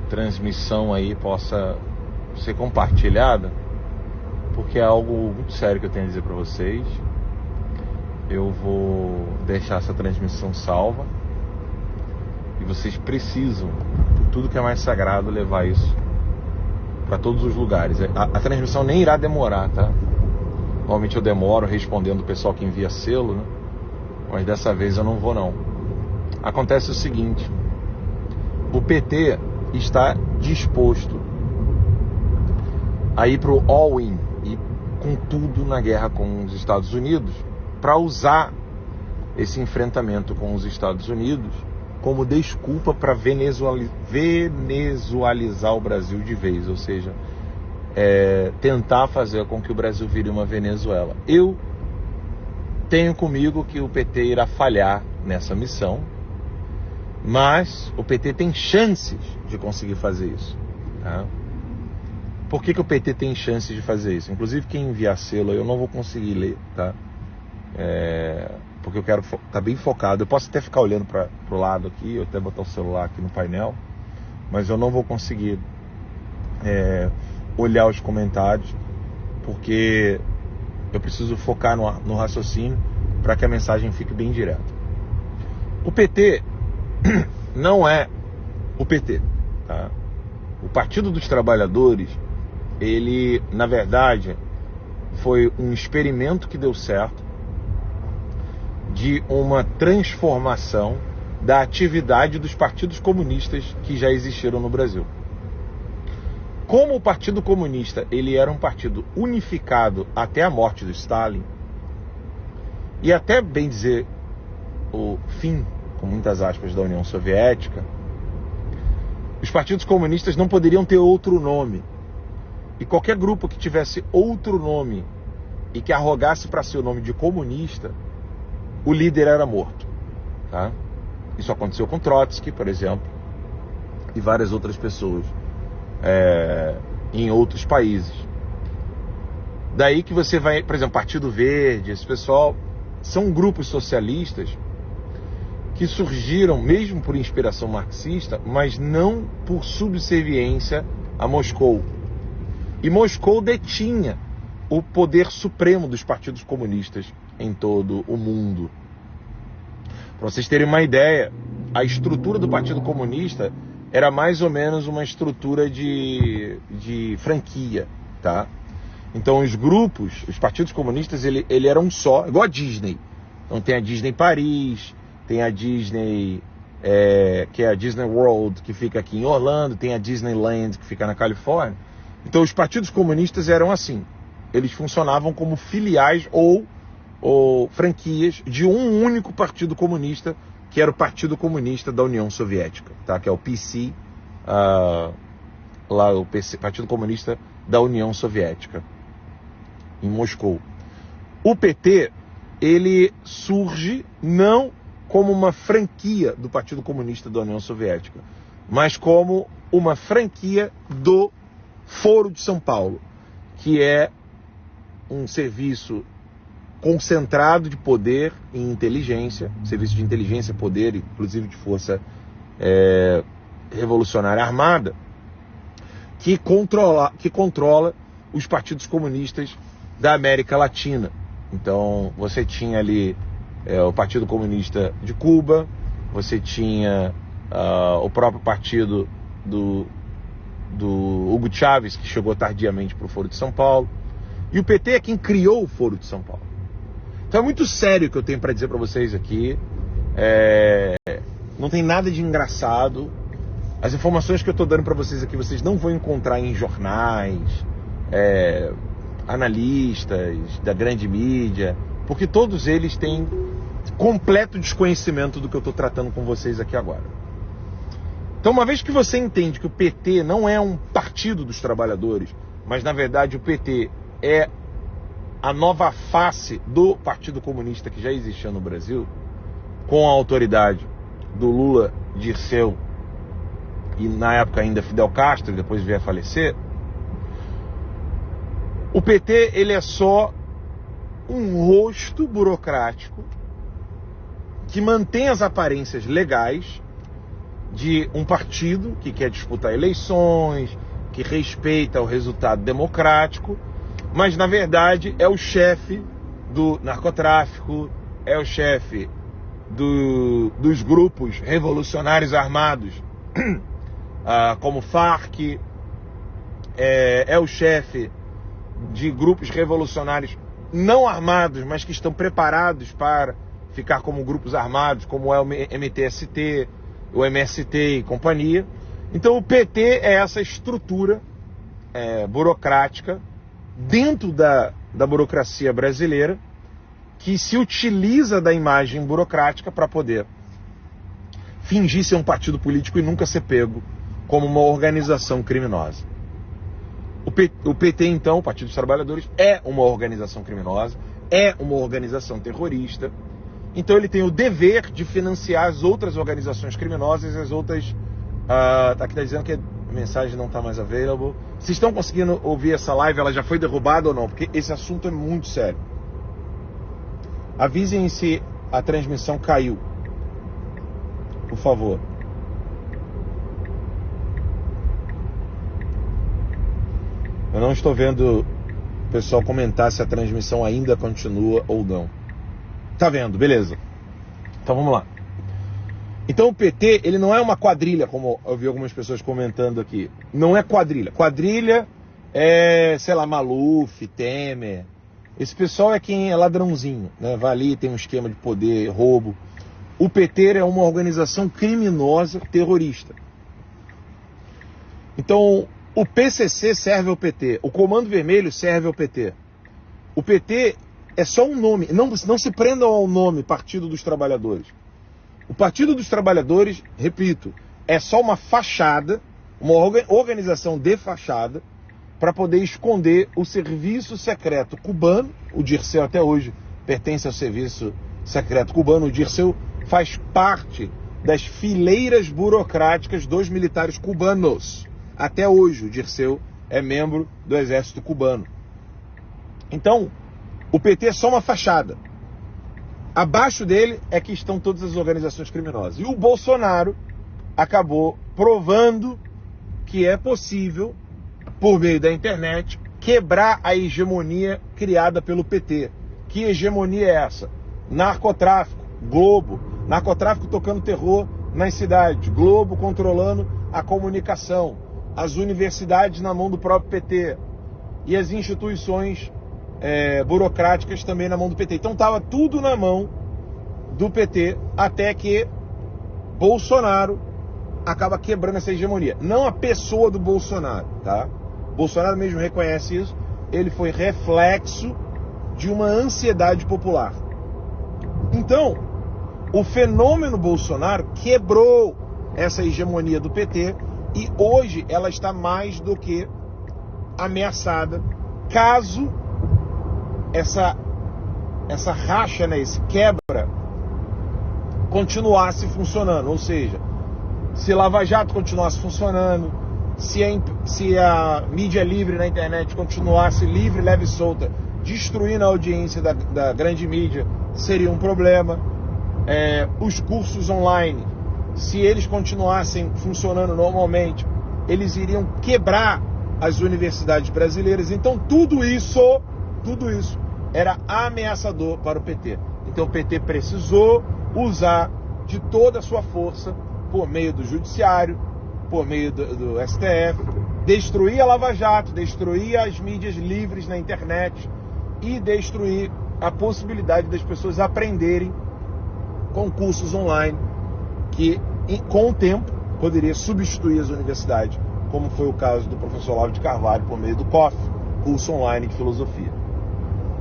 transmissão aí possa ser compartilhada, porque é algo muito sério que eu tenho a dizer para vocês. Eu vou deixar essa transmissão salva e vocês precisam, tudo que é mais sagrado, levar isso para todos os lugares. A transmissão nem irá demorar, tá? Normalmente eu demoro respondendo o pessoal que envia selo, né? Mas dessa vez eu não vou, não. Acontece o seguinte: o PT está disposto a ir pro all-in e com tudo na guerra com os Estados Unidos, para usar esse enfrentamento com os Estados Unidos como desculpa para venezualizar o Brasil de vez, ou seja, tentar fazer com que o Brasil vire uma Venezuela. Eu tenho comigo que o PT irá falhar nessa missão, mas o PT tem chances de conseguir fazer isso, tá? Por que o PT tem chances de fazer isso? Inclusive, quem enviar selo eu não vou conseguir ler, tá? Porque eu quero estar bem focado. Eu posso até ficar olhando para o lado aqui, eu até botar o celular aqui no painel, mas eu não vou conseguir olhar os comentários, porque eu preciso focar no raciocínio para que a mensagem fique bem direta. O PT não é o PT, tá? O Partido dos Trabalhadores, ele, na verdade, foi um experimento que deu certo de uma transformação da atividade dos partidos comunistas que já existiram no Brasil. Como o Partido Comunista ele era um partido unificado até a morte do Stalin, e até, bem dizer, o fim, com muitas aspas, da União Soviética, os partidos comunistas não poderiam ter outro nome. E qualquer grupo que tivesse outro nome e que arrogasse para si o nome de comunista, o líder era morto, tá? Isso aconteceu com Trotsky, por exemplo, e várias outras pessoas em outros países. Daí que você vai, por exemplo, Partido Verde, esse pessoal são grupos socialistas que surgiram mesmo por inspiração marxista, mas não por subserviência a Moscou. E Moscou detinha o poder supremo dos partidos comunistas em todo o mundo. Para vocês terem uma ideia, a estrutura do Partido Comunista era mais ou menos uma estrutura de franquia, tá? Então os grupos, os partidos comunistas, ele era um só, igual a Disney. Então tem a Disney Paris, tem a Disney, que é a Disney World, que fica aqui em Orlando, tem a Disneyland, que fica na Califórnia. Então os partidos comunistas eram assim, eles funcionavam como filiais ou franquias de um único partido comunista, que era o Partido Comunista da União Soviética, tá? Que é o PC, lá o Partido Comunista da União Soviética, em Moscou. O PT, ele surge não como uma franquia do Partido Comunista da União Soviética, mas como uma franquia do Foro de São Paulo, que é um serviço concentrado de poder e inteligência, serviço de inteligência, poder, inclusive de força revolucionária armada, que controla os partidos comunistas da América Latina. Então você tinha ali o Partido Comunista de Cuba, você tinha o próprio partido do Hugo Chávez, que chegou tardiamente para o Foro de São Paulo, e o PT é quem criou o Foro de São Paulo. Então é muito sério o que eu tenho para dizer para vocês aqui. Não tem nada de engraçado. As informações que eu estou dando para vocês aqui, vocês não vão encontrar em jornais, analistas da grande mídia, porque todos eles têm completo desconhecimento do que eu estou tratando com vocês aqui agora. Então, uma vez que você entende que o PT não é um partido dos trabalhadores, mas na verdade o PT é a nova face do Partido Comunista que já existia no Brasil, com a autoridade do Lula, Dirceu e na época ainda Fidel Castro, e depois veio a falecer, o PT ele é só um rosto burocrático que mantém as aparências legais de um partido que quer disputar eleições, que respeita o resultado democrático, mas na verdade é o chefe do narcotráfico, é o chefe dos grupos revolucionários armados, como Farc, é o chefe de grupos revolucionários não armados, mas que estão preparados para ficar como grupos armados, como é o MTST, o MST e companhia. Então o PT é essa estrutura burocrática dentro da burocracia brasileira, que se utiliza da imagem burocrática para poder fingir ser um partido político e nunca ser pego como uma organização criminosa. O PT, então, o Partido dos Trabalhadores, é uma organização criminosa, é uma organização terrorista. Então ele tem o dever de financiar as outras organizações criminosas e as outras... aqui está dizendo que a mensagem não está mais available. Vocês estão conseguindo ouvir essa live? Ela já foi derrubada ou não? Porque esse assunto é muito sério. Avisem se a transmissão caiu, por favor. Eu não estou vendo o pessoal comentar se a transmissão ainda continua ou não. Tá vendo, beleza. Então vamos lá. Então o PT, ele não é uma quadrilha, como eu vi algumas pessoas comentando aqui. Não é quadrilha. Quadrilha é, sei lá, Maluf, Temer. Esse pessoal é quem é ladrãozinho, né? Vai ali, tem um esquema de poder, roubo. O PT é uma organização criminosa, terrorista. Então, o PCC serve ao PT, o Comando Vermelho serve ao PT. O PT é só um nome, não se prendam ao nome Partido dos Trabalhadores. O Partido dos Trabalhadores, repito, é só uma fachada, uma organização de fachada, para poder esconder o serviço secreto cubano. O Dirceu até hoje pertence ao serviço secreto cubano. O Dirceu faz parte das fileiras burocráticas dos militares cubanos. Até hoje o Dirceu é membro do exército cubano. Então, o PT é só uma fachada. Abaixo dele é que estão todas as organizações criminosas. E o Bolsonaro acabou provando que é possível, por meio da internet, quebrar a hegemonia criada pelo PT. Que hegemonia é essa? Narcotráfico, Globo, narcotráfico tocando terror nas cidades, Globo controlando a comunicação, as universidades na mão do próprio PT e as instituições burocráticas também na mão do PT. Então estava tudo na mão do PT, até que Bolsonaro acaba quebrando essa hegemonia. Não a pessoa do Bolsonaro, tá? Bolsonaro mesmo reconhece isso. Ele foi reflexo de uma ansiedade popular. Então, o fenômeno Bolsonaro quebrou essa hegemonia do PT e hoje ela está mais do que ameaçada caso essa racha, né, esse quebra continuasse funcionando. Ou seja, se Lava Jato continuasse funcionando, se a mídia livre na internet continuasse livre, leve e solta, destruindo a audiência da grande mídia, seria um problema. Os cursos online, se eles continuassem funcionando normalmente, eles iriam quebrar as universidades brasileiras. Então tudo isso era ameaçador para o PT. Então o PT precisou usar de toda a sua força, por meio do judiciário, por meio do STF, destruir a Lava Jato, destruir as mídias livres na internet e destruir a possibilidade das pessoas aprenderem com cursos online que, com o tempo, poderia substituir as universidades, como foi o caso do professor Olavo de Carvalho por meio do COF, curso online de filosofia.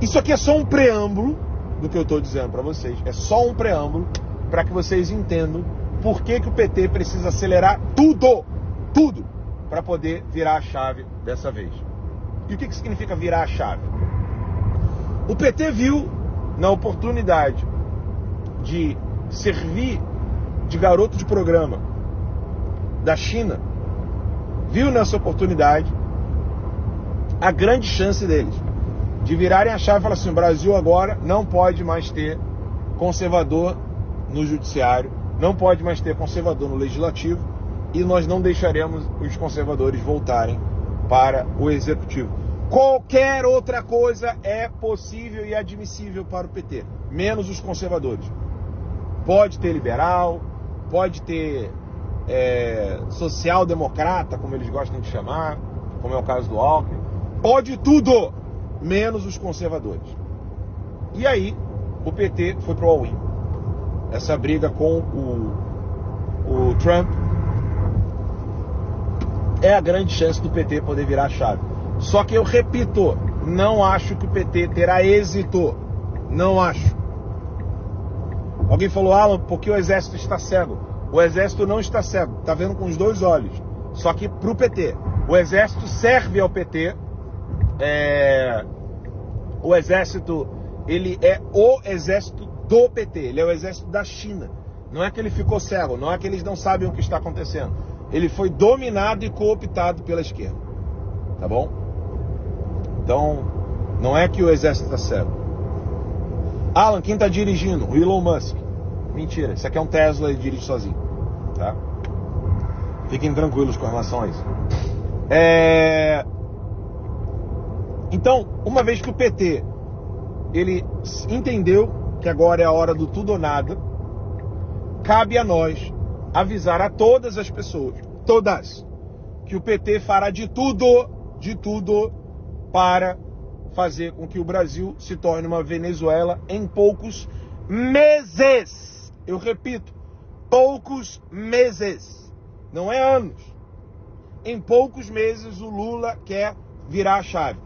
Isso aqui é só um preâmbulo do que eu estou dizendo para vocês, é só um preâmbulo para que vocês entendam por que o PT precisa acelerar tudo, para poder virar a chave dessa vez. E o que significa virar a chave? O PT viu na oportunidade de servir de garoto de programa da China, viu nessa oportunidade a grande chance deles de virarem a chave e falar assim: o Brasil agora não pode mais ter conservador no judiciário, não pode mais ter conservador no legislativo e nós não deixaremos os conservadores voltarem para o executivo. Qualquer outra coisa é possível e admissível para o PT, menos os conservadores. Pode ter liberal, pode ter social-democrata, como eles gostam de chamar, como é o caso do Alckmin. Pode tudo, menos os conservadores. E aí, o PT foi pro all-in. Essa briga com o Trump é a grande chance do PT poder virar a chave. Só que eu repito, não acho que o PT terá êxito. Não acho. Alguém falou, Alan, porque o exército está cego. O exército não está cego, está vendo com os dois olhos. Só que para o PT, o exército serve ao PT. O exército, ele é o exército do PT, ele é o exército da China. Não é que ele ficou cego, não é que eles não sabem o que está acontecendo. Ele foi dominado e cooptado pela esquerda. Tá bom? Então, não é que o exército está cego. Alan, quem está dirigindo? O Elon Musk. Mentira, isso aqui é um Tesla e dirige sozinho. Tá? Fiquem tranquilos com relação a isso. Então, uma vez que o PT ele entendeu que agora é a hora do tudo ou nada, cabe a nós avisar a todas as pessoas, todas, que o PT fará de tudo para fazer com que o Brasil se torne uma Venezuela em poucos meses. Eu repito, poucos meses, não é anos. Em poucos meses o Lula quer virar a chave.